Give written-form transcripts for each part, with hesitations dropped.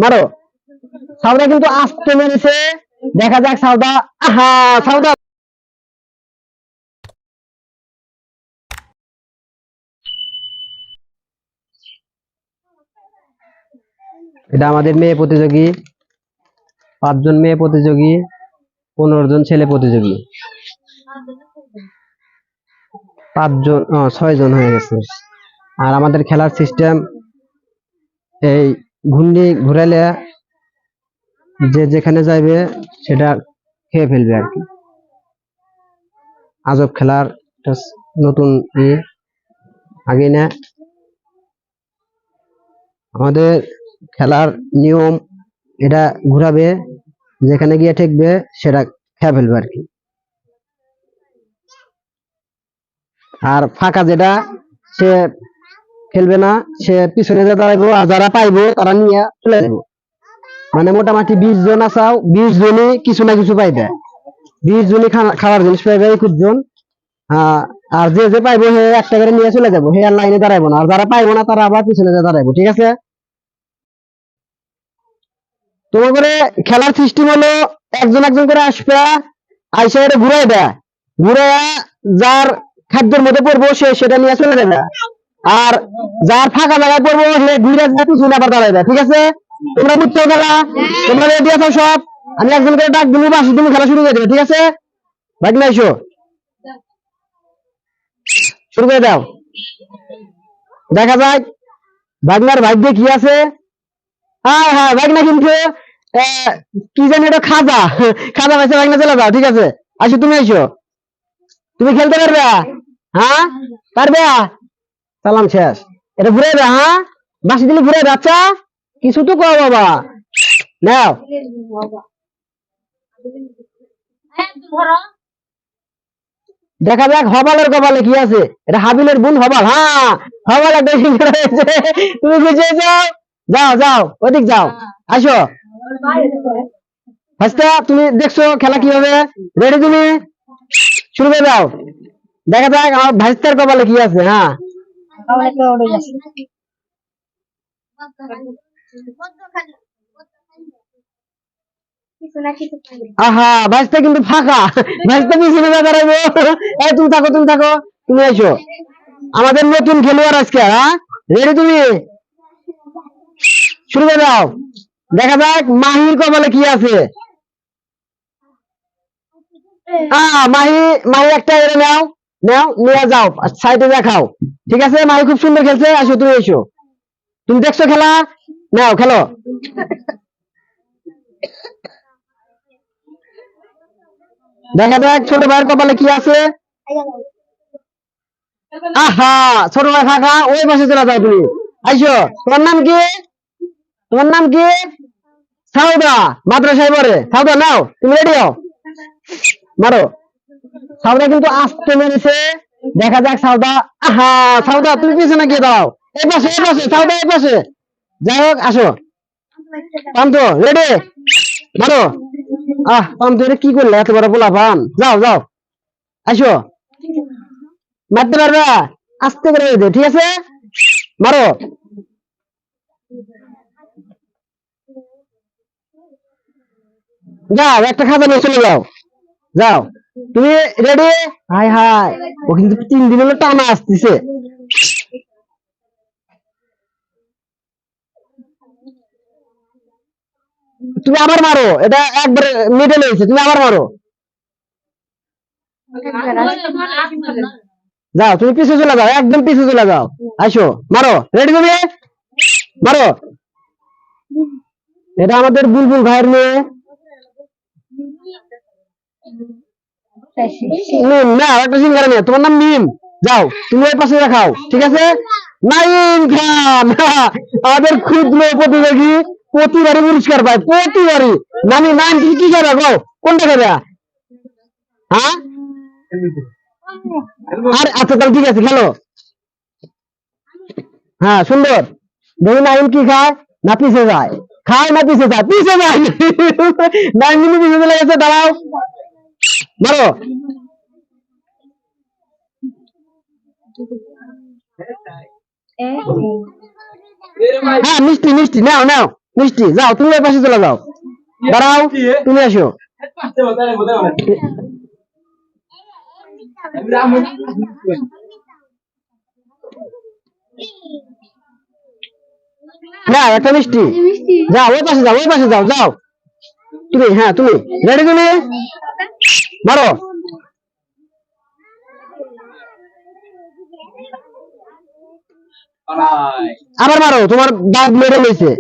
মারো। সাউদা কিন্তু আস্তে মেরেছে, দেখা যাক সাউদা। আহা, সাউদা এটা আমাদের মেয়ে প্রতিযোগী, 5 জন মেয়ে প্রতিযোগী, 15 জন ছেলে প্রতিযোগী। 5 জন, 6 জন হয়ে গেছে। আর আমাদের খেলার সিস্টেম এই ঘুন্ডি ঘুরাইলে যে যেখানে যাইবে সেটা খেয়ে ফেলবে আর কি। আজব খেলার নতুন আগে না আমাদের খেলার নিয়ম, এটা ঘুরাবে, যেখানে গিয়ে ঠেকবে সেটা খেয়ে ফেলবে আর কি। আর ফাঁকা যেটা সে খেলবে না, সে পিছনে যে দাঁড়াইবো, আর যারা পাইবো তারা নিয়ে চলে যাবো। মানে মোটামুটি 20 জন আসাও, 20 জনই কিছু না কিছু পাইবে। 20 জনই খাওয়ার জিনিস পাইবে, 21 জন। আর যে যে পাইবো সে একটা করে নিয়ে চলে যাবো, সে আর লাইনে দাঁড়াইবো না। আর যারা পাইবো না তারা আবার পিছনে যে দাঁড়াইবো, ঠিক আছে? তোমার করে খেলার সিস্টেম হলো, একজন একজন করে আসবে, আইসা এটা ঘুরাই দেয়, ঘুরাইয়া যার খাদ্যের মধ্যে পড়বো সে সেটা নিয়ে চলে যাবে। আর যার ফাঁকা জায়গায় পড়বো সে ঘুরে পিছনে আবার দাঁড়াইবে, ঠিক আছে? তোমরা বুঝছো খেলা? তোমরা রেডি আছো সব? আমি একজন করে ডাক দিবো, বাসি তুমি খেলা শুরু করে দেবে, ঠিক আছে? ভাগ না এসো, শুরু করে দাও। দেখা যাক ভাগনার ভাগ্যে কি আছে। হ্যাঁ হ্যাঁ, ভাগনা কিন্তু কি জানি এটা খাজা, খাজা পাইছে। ভাগনা চলে যাও, ঠিক আছে? আসো, তুমি আসো, তুমি খেলতে পারবে? হ্যাঁ পারবে। সালাম শেষ, এটা ঘুরে দে। হ্যাঁ, বাসি দিলে ঘুরে দে। আচ্ছা, কিছু তো কও বাবা, নাও। দেখা যাক হবালের কপালে কি আছে। এটা হাবিলের বোন হবাল। হ্যাঁ, হবাল একটা সিংহ হয়েছে। তুমি বুঝে যাও, যাও যাও, ওদিক যাও, আসো। হাসতা, তুমি দেখছো খেলা কিভাবে? রেডি তুমি? শুরু করে দাও। দেখা যাক আমার ভাইস্তার কপালে কি আছে। হ্যাঁ, আহা, ভাইস্তা কিন্তু ফাঁকা। ভাইস্তা পিছনে দাঁড়াইবো। তুমি থাকো, তুমি থাকো, তুমি এসো। আমাদের নতুন খেলোয়াড় আজকে। হ্যাঁ, রেডি তুমি? শুরু করে দাও। দেখা যাক মাহির কপালে কি আছে। মাহি, মাহি একটা এনে নাও, নাও নিয়ে যাও, সাইডে দেখাও, ঠিক আছে? মাহি খুব সুন্দর খেলছে, আসো তুমি এসো। তুমি দেখছো খেলা, নাও খেলো। দেখা যাক ছোট ভাইয়ের কপালে কি আছে। আহা, ছোট ভাই ফাঁকা, ওই পাশে চলে যাও তুমি। আইসো, তোমার নাম কি? তোমার নাম কি? সাউদা, মাদ্রাসায় পড়ে। সাউদা নাও, তুমি রেডি হও, মারো। সাউদা কিন্তু আস্তে মেরেছে, দেখা যাক সাউদা। আহা, সাউদা তুমি পিছনে গিয়ে দাও, এই পাশে, এই পাশে সাউদা, এই পাশে। যাই হোক, আসো। পান্ত রেডি, মারো। পান্ত এটা কি করলে, এত বড় পোলা পান? যাও যাও, আসো। মারতে পারবে? আস্তে করে দে, ঠিক আছে? মারো। যাও, একটা খাতা নিয়ে চলে যাও, যাও। তুমি রেডি? হাই হাই, ও কিন্তু 3 দিন হলো টানা আসতেছে। তুমি আবার মারো, এটা একবার মিডল হয়েছে, তুমি আবার মারো। যাও, তুমি পিছিয়ে চলে যাও, একদম পিছিয়ে চলে যাও, আসো। মারো, রেডি তুমি? মারো। এটা আমাদের বুলবুল ভাইয়ের মেয়ে। মিম না, একটা সিঙ্গার মেয়ে, তোমার নাম মিম। যাও, তুমি ওই পাশে দেখাও, ঠিক আছে? নাইম খান, আমাদের ক্ষুদ্র প্রতিযোগী, প্রতিবারই পুরস্কার পায়, প্রতিবারই। নামি নাম, তুমি কি খাবে গো? কোনটা খাবে? হ্যাঁ, আর আচ্ছা, তাহলে ঠিক আছে, খেলো। হ্যাঁ, সুন্দর। দেখুন নাইম কি খায়, না পিছে যায়, খায় না পিছে যায়, পিছে যায়। নাইম কিন্তু পিছে চলে গেছে, দাঁড়াও, মারো। হ্যাঁ মিষ্টি মিষ্টি নাও নাও মিষ্টি যাও তুমি ওই পাশে চলে যাও দাঁড়াও তুমি আসো না একটা মিষ্টি যাও ওই পাশে যাও ওই পাশে যাও যাও তুমি হ্যাঁ তুমি রেডি তুমি মারো আবার মারো তোমার দাঁত মেরে লইছে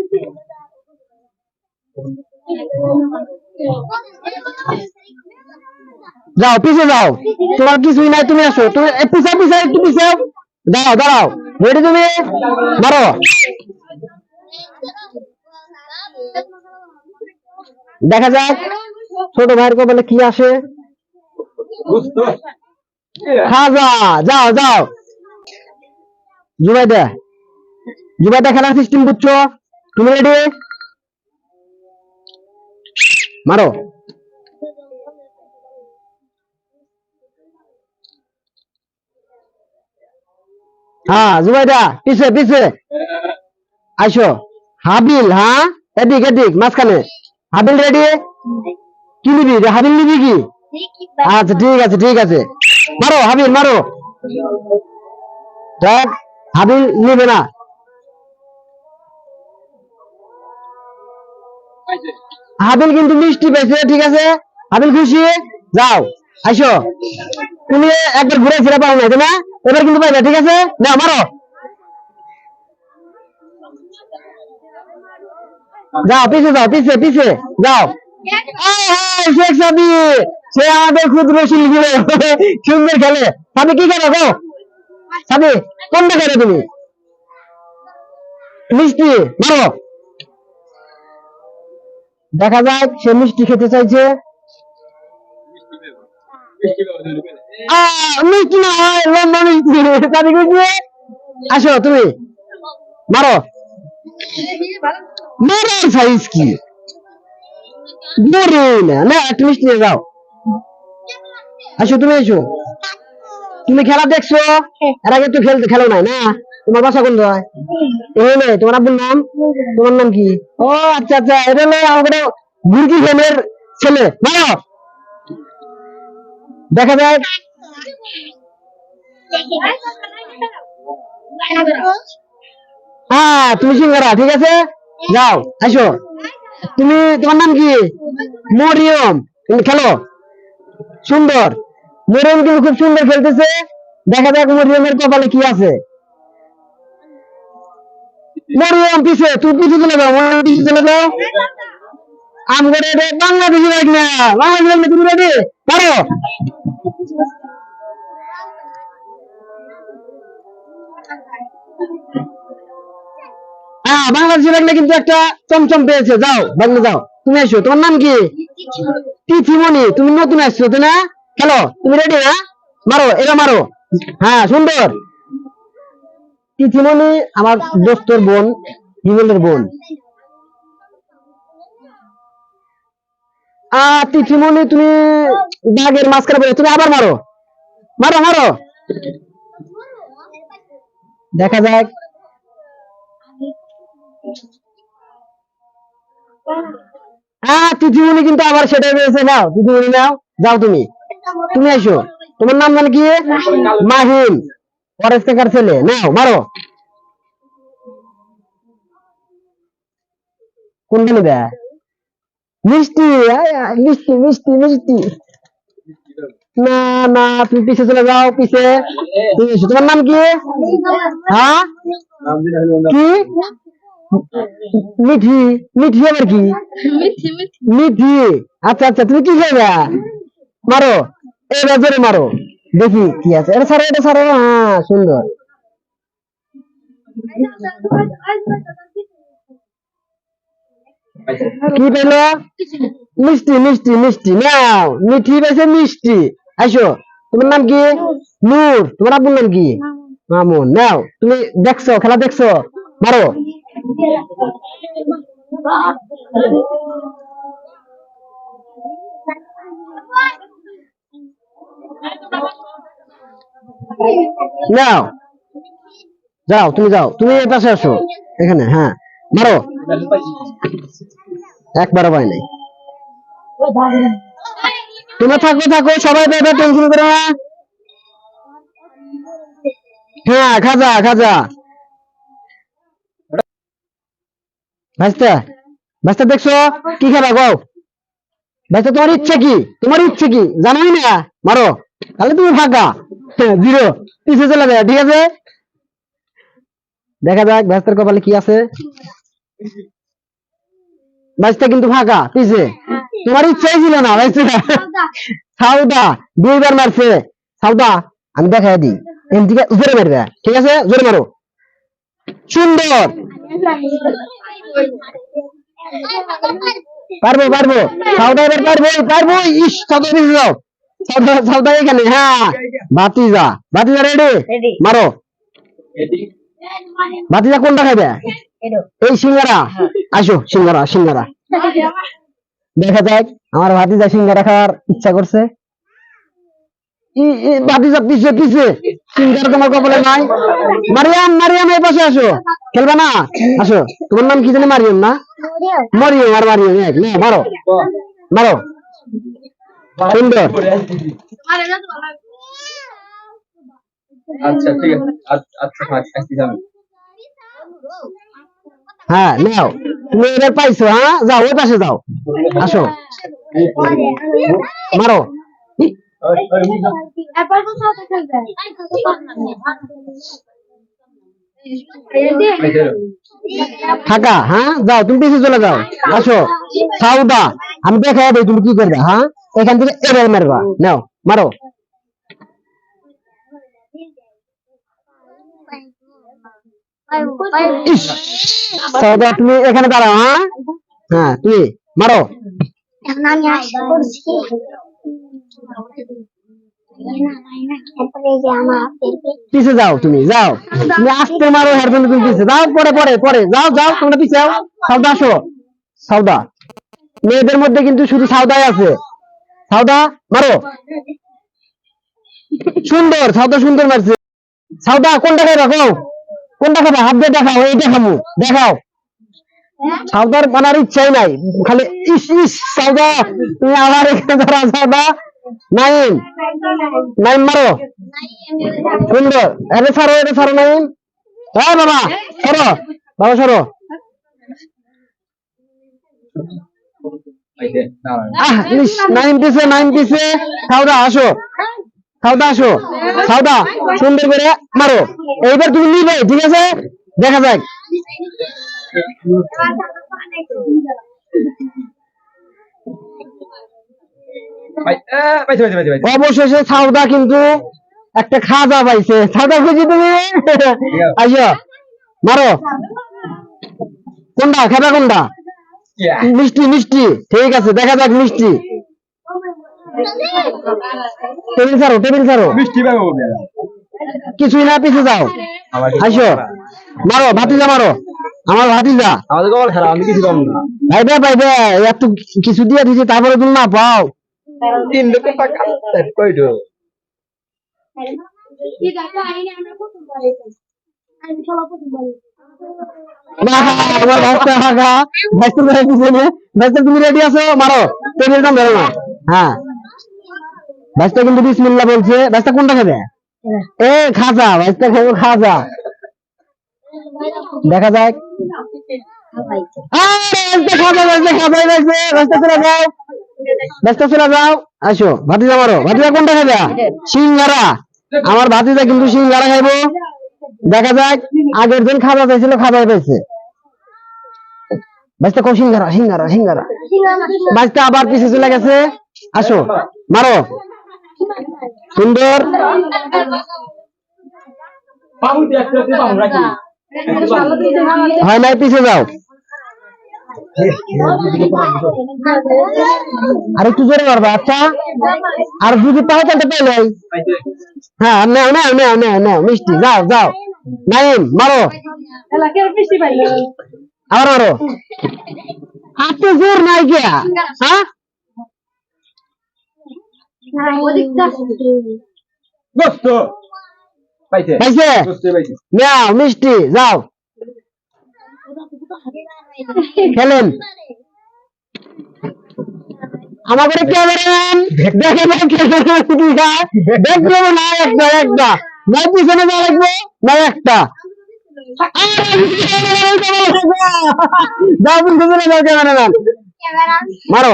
যাও পিছে যাও তোমার কিছুই নাই তুমি আসো তুমি পিছাও পিছাও একটু পিছাও দাঁড়াও দাঁড়াও রেডি তুমি মারো দেখা যাক ছোট ভাইয়ের কপালে কি আসে খাজা যাও যাও জুবাইদা জুবাইদা খেলার সিস্টেম বুঝছো তুমি রেডি মারো হ্যাঁ জুবাইদা পিছে পিছে আইসো হাবিল হ্যাঁ এদিক এদিক মাঝখানে হাবিল রেডি কি নিবি হাবিল নিবি কি আচ্ছা ঠিক আছে মারো হাবিল মারো দেখ হাবিল নিবে না হাবিল কিন্তু মিষ্টি পেয়েছে ঠিক আছে হাবিল খুশি যাও আইসো তুমি একবার ঘুরে ফিরে পাও না তাই না এবার কিন্তু পাইবে ঠিক আছে না মারো যাও পিছে যাও পিছে পিছে যাও শেখ সাবি সে আমাদের ক্ষুদ্র শিল্পী সুন্দর খেলে সাবি কি খেলো গো সাবি কোনটা খেলে তুমি মিষ্টি মারো দেখা যাক সে মিষ্টি খেতে চাইছে মিষ্টি না হয় লম্বা মিষ্টি সাবি খুশি আসো তুমি মারো মারার সাইজ কি বড় না না একটু মিষ্টি নিয়ে যাও আসো তুমি এসো তুমি খেলা দেখছো এর আগে তো খেলো নাই না তোমার বাসা কোন জায়গায় এই নয় তোমার আব্বুর নাম তোমার নাম কি ও আচ্ছা আচ্ছা এটা হলো আমাদের গুরকি ফ্যানের ছেলে মারো দেখা যায় হ্যাঁ তুমি সিঙ্গারা ঠিক আছে যাও আসো তুমি তোমার নাম কি মরিয়ম তুমি খেলো সুন্দর মরিয়ম কিন্তু খুব সুন্দর খেলতেছে দেখা যাক মরিয়মের কপালে কি আছে মরিয়ম পিছে তুমি পিছে চলে যাও মরিয়ম পিছে চলে যাও আমগরে এটা বাংলাদেশি বাইক না বাংলাদেশি বাইক না তুমি রেডি পারো হ্যাঁ বাংলাদেশি বাইক না কিন্তু একটা চমচম পেয়েছে যাও বাংলা যাও তুমি এসো তোমার নাম কি তিথিমণি তুমি নতুন আসছো তাই না খেলো তুমি রেডি হ্যাঁ মারো এটা মারো হ্যাঁ সুন্দর তিথিমণি আমার দোস্তর বোন হিমেলের বোন তিথিমণি তুমি বাঘের মাঝখানে বলে তুমি আবার মারো মারো মারো দেখা যাক তিথিমণি কিন্তু আবার সেটা রয়েছে নাও তিথিমণি নাও যাও তুমি তুমি এসো তোমার নাম জানো কি মাহিন ফরেস্ট থেকে ছেলে নাও মারো কোনটা নিবে মিষ্টি মিষ্টি মিষ্টি মিষ্টি না না তুমি পিছে চলে যাও পিছে তুমি এসো তোমার নাম কি হ্যাঁ কি মিঠি মিঠি আবার কি মিঠি আচ্ছা আচ্ছা তুমি কি খাবে মারো এবার জোরে মারো দেখি কি আছে এটা ছাড়ো হ্যাঁ সুন্দর কি পেলো মিষ্টি মিষ্টি মিষ্টি নাও মিঠি পেয়েছে মিষ্টি আসো তোমার নাম কি নূর তোমার আব্বুর নাম কি মামুন নাও তুমি দেখছো খেলা দেখছো মারো নাও যাও তুমি এই পাশে আসো এখানে, হ্যাঁ মারো। একবারও পাই নাই। তোমরা থাকো থাকো, সবাই পাবে, টেনশন করো না। হ্যাঁ খাজা খাজা। ভাইস্তা ভাইস্তা দেখছো কি খেলা গো? ভাইস্তা তোমার ইচ্ছে কি? তোমার ইচ্ছে কি জানোই না? মারো, তাহলে তুমি ফাঁকা। জিরো, পিছিয়ে চলে যায়, ঠিক আছে। দেখা যাক ভাইস্তার কপালে কি আছে। ভাইস্তা কিন্তু ফাঁকা, পিছে। তোমার ইচ্ছাই ছিল না ভাইস্তা। সাউদা দুইবার মারছে। সাউদা আমি দেখাই দিই, এখান থেকে জোরে মারবে, ঠিক আছে, জোরে মারো। সুন্দর, পারবো পারবো। সাউদা এবার পারবো পারবো। ইস, সাউদা পিছিয়ে যাও। সাউদা সাউদা এখানে, হ্যাঁ। ভাতিজা ভাতিজা রেডি, মারো। ভাতিজা কোনটা খাইবে? এই সিঙ্গারা। আসো সিঙ্গারা সিঙ্গারা। দেখা যাক, আমার ভাতিজা সিঙ্গারা খাওয়ার ইচ্ছা করছে। ভাতিজা পিছে পিছে, সিঙ্গারা তোমার কপালে নাই। মারিয়াম মারিয়াম এই পাশে আসো, খেলবা না? আসো, তোমার নাম কি জানি? মারিয়াম না? মরিয়ম আর মারিয়াম এক না? মারো মারো, সুন্দর। আচ্ছা ঠিক আছে, আচ্ছা থাক, আসছি আমি। হ্যাঁ নাও, তুমি এবার পাইছো, হ্যাঁ যাও ওই পাশে যাও। আসো মারো। ফাঁকা, হ্যাঁ যাও, তুমি পিছিয়ে চলে যাও। আসো সাউদা, আমি দেখা দেই তুমি কি করবে। হ্যাঁ, এখান থেকে এবার মারবা, নাও মারো। ইস, সাউদা তুমি এখানে দাঁড়াও। হ্যাঁ হ্যাঁ, তুমি মারো। পিছে যাও, তুমি যাও, তুমি আসতে মারো, এর জন্য তুমি পিছে যাও। পরে পরে পরে যাও যাও, তোমরা পিছে যাও। সাউদা আসো, সাউদা। মেয়েদের মধ্যে কিন্তু শুধু সাউদাই আছে। সাউদা মারো, সুন্দর, সাউদা সুন্দর মারছে। সাউদা কোনটা খাই রাখো? কোনটা খাবে? হাত দিয়ে দেখাও, এইটা খাবো, দেখাও। সাউদার মানার ইচ্ছাই নাই, খালি ইস ইস। সাউদা তুমি আবার এখানে ধরা। সাউদা, নাইম নাইম মারো, সুন্দর। এটা ছাড়ো, এটা ছাড়ো নাইম। হ্যাঁ বাবা সরো, বাবা সরো। ইস, নাইম পিছে নাইম পিছে। সাউদা আসো, সাউদা আসো। সাউদা সুন্দর করে মারো। এইবার তুমি নিবে, ঠিক আছে, দেখা যাক। অবশেষে সাউদা কিন্তু একটা খাজা পাইছে। সাউদা খুঁজি তুমি। আসো মারো। কোনটা খাবে? কোনটা? মিষ্টি মিষ্টি, ঠিক আছে, দেখা যাক মিষ্টি। টেবিল ছাড়ো, টেবিল ছাড়ো। মিষ্টি পাবো কিছুই না, পিছে যাও। আসো মারো, ভাতিজা মারো, আমার ভাতিজা। আমাদের কপাল খারাপ, আমি কিছু পাবো না। ভাইবে ভাইবে, এত কিছু দিয়ে দিছি, তারপরে তুমি না পাও। 3 লক্ষ টাকা কইটো। তুমি রেডি আছো? মারো, টেবিল দাম ধরো না। হ্যাঁ, ভাইস্তা কিন্তু বিসমিল্লাহ বলছে। ভাইস্তা কোনটা খাবে? এ খাজা, ভাইস্তা খাবো খাজা। দেখা যাক। খাজা ভাইস্তা, খাজাই পাইছে। ভাইস্তা চলে যাও, ভাইস্তা চলে যাও। আসো ভাতিজা মারো। ভাতিজা কোনটা খাবে? সিঙ্গারা। আমার ভাতিজা কিন্তু সিঙ্গারা খাইবো। দেখা যাক, আগের দিন খাজা চাইছিল, খাজাই পাইছে। ভাইস্তা কো সিঙ্গারা সিঙ্গারা সিঙ্গারা। ভাইস্তা আবার পিছে চলে গেছে। আসো মারো, সুন্দর। হয় নাই, পিছে যাও। আর একটু জোরে মারবা, আচ্ছা। আর যদি পাও তাহলে পেলে। হ্যাঁ নাও নাও নাও নাও নাও মিষ্টি, যাও যাও। নাইম মারো, আবার মারো। এত জোর নাই গিয়া, হ্যাঁ। পাইছে, নাও মিষ্টি, যাও। খেলেন আমাদের ক্যামেরাম্যান দেখে দেখবো না একটা একটা না পিছনে যা লাগবো না একটা যাও পিছনে যাও ক্যামেরাম্যান মারো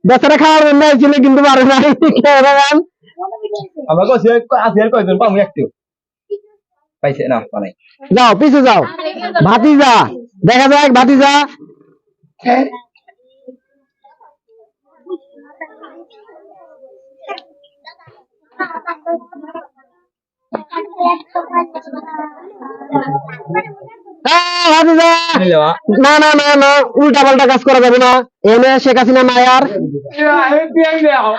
বেচারা খাওয়ার জন্য ছিল কিন্তু পারে না ক্যামেরাম্যান আমরা কইছি আসিয়ার কয়জন পামু একটু পাইছে না মানে যাও পিছে যাও ভাতিজা দেখা যাক ভাতিজা ভাতিজা না না না না উল্টা পাল্টা কাজ করা যাবে না এনে শেখ হাসিনা নাই আর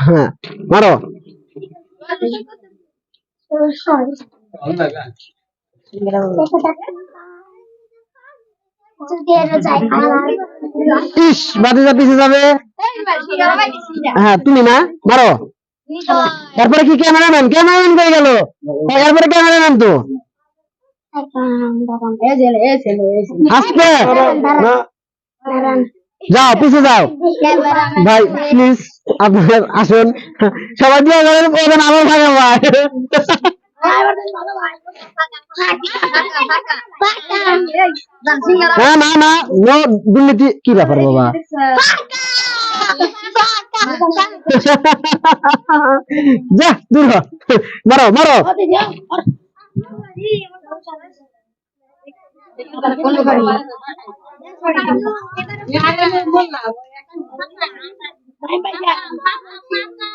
হ্যাঁ মারো ইস ভাতিজা পিছে যাবে হ্যাঁ তুমি না মারো তারপরে কি ক্যামেরাম্যান ক্যামেরাম্যান কই গেল এরপরে ক্যামেরাম্যান তো আস্তে যাও পিছে যাও ভাই প্লিজ আপনার আসুন সবাই দিয়ে গেলেন ওখানে আমার ভাঙা ভাই না না না নো দুর্নীতি কি ব্যাপার বাবা যা দূর হ মারো মারো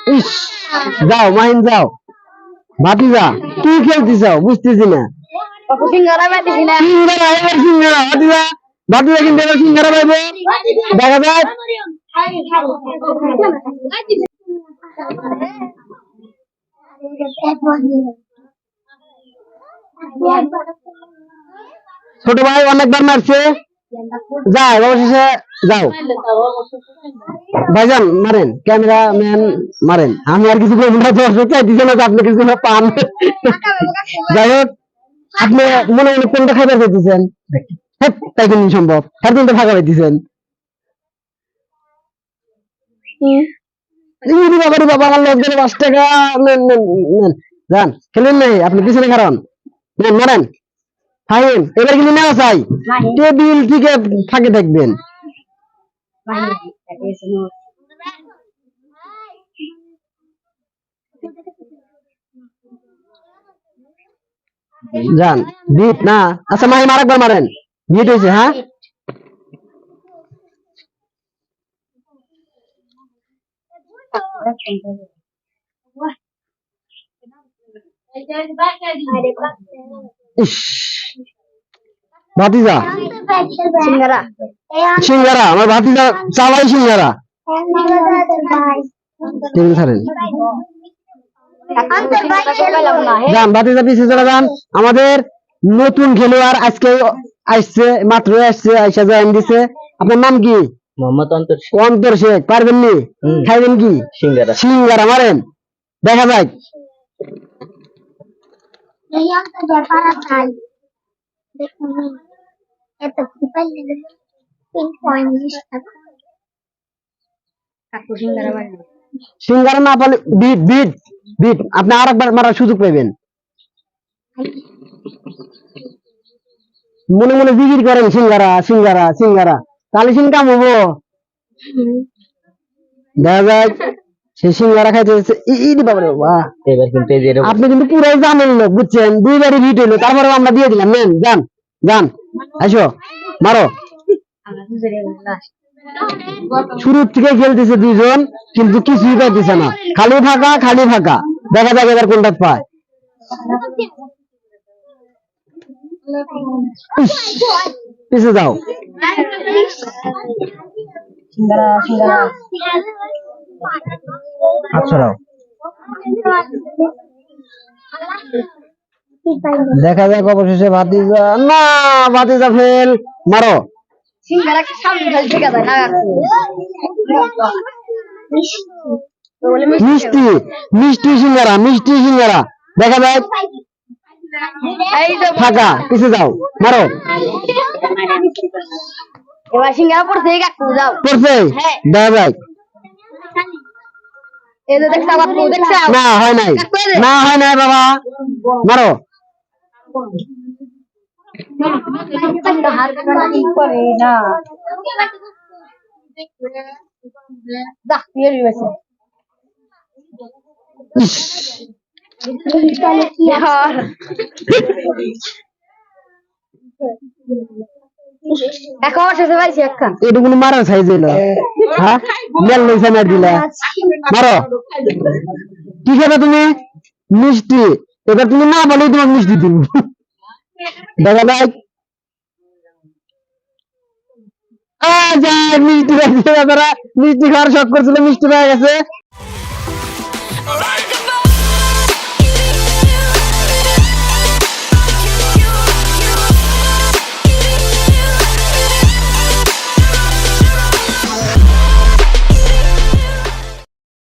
ইস যাও মাহিন যাও ভাতিজা কি খেলতে চাও বুঝতেছি না সিঙ্গারা ভাতিজা ভাতিজা কিন্তু এবার সিঙ্গারা পাইবে দেখা যাক ছোট ভাই অনেকবার মারছে যাও অবশেষে যাও ভাইজান মারেন ক্যামেরাম্যান মারেন আমি আর কিছু বলবো না দর্শক চাইতেছে না আপনি কিছু পান যাই হোক আপনি মনে মনে কোনটা খাইবার চাইতেছেন তাই কিন্তু সম্ভব তার কিন্তু ভাগা পাইতেছেন বাবা আমার লোকদের 5 টাকা নেন নেন নেন যান খেলেন নাই আপনি পিছনে কারণ নেন মারেন ফাইন এবার কিন্তু নেওয়া চাই টেবিল থেকে ফাঁকে থাকবেন যান বিট না আচ্ছা মাহিম আরেকবার মারেন বিট হয়েছে হ্যাঁ ভাতিজা সিঙ্গারা আমার ভাতিজা চালাই সিঙ্গারা টেবিল ছাড়েন যান ভাতিজা পিছিয়ে চলে যান আমাদের নতুন খেলোয়াড় আজকে আসছে মাত্র আসছে আইসা জয়েন দিছে আপনার নাম কি মোহাম্মদ অন্তর শেখ পারবেন নি খাইবেন কি সিঙ্গারা সিঙ্গারা মারেন দেখা যাক সিঙ্গারা না পারলে বিট বিট বিট আপনি আরেকবার মারার সুযোগ পাইবেন মনে মনে জিগির করেন সিঙ্গারা সিঙ্গারা সিঙ্গারা তাহলে সিনকাম হবো দেখা যাক সে সিঙ্গারা খাইতে বাবা আপনি কিন্তু পুরাই জানেন লোক বুঝছেন দুইবারই ভিট হইলো তারপরে আমরা দিয়ে দিলাম নেন যান যান আসো মারো শুরু থেকে খেলতেছে দুইজন কিন্তু কিছুই পাইতেছে না খালি ফাঁকা দেখা যাক এবার কোনটা পায় পিছে যাও আচ্ছা দেখা যাক অবশেষে ভাতিজা না ভাতিজা ফেল মারো মিষ্টি মিষ্টি সিঙ্গারা দেখা যাক ফাঁকা পিছে যাও মারো এবার সিঙ্গারা পড়ছে কাকু যাও পড়ছে হ্যাঁ। দেখা যাক এই যে দেখছো কাকু দেখছো না হয় নাই না হয় নাই বাবা মারো করে না যা নিয়ে নিবেছে ইস, এখন শেষে পাইছি একখান এটা কোনো মারার সাইজ হইলো হ্যাঁ মেল লইছে না দিলা মারো কি খাবে তুমি মিষ্টি এবার তুমি না বলে তোমার মিষ্টি দিব দেখা যাক মিষ্টি পাইছে তারা মিষ্টি খাওয়ার শখ করছিল মিষ্টি পেয়ে গেছে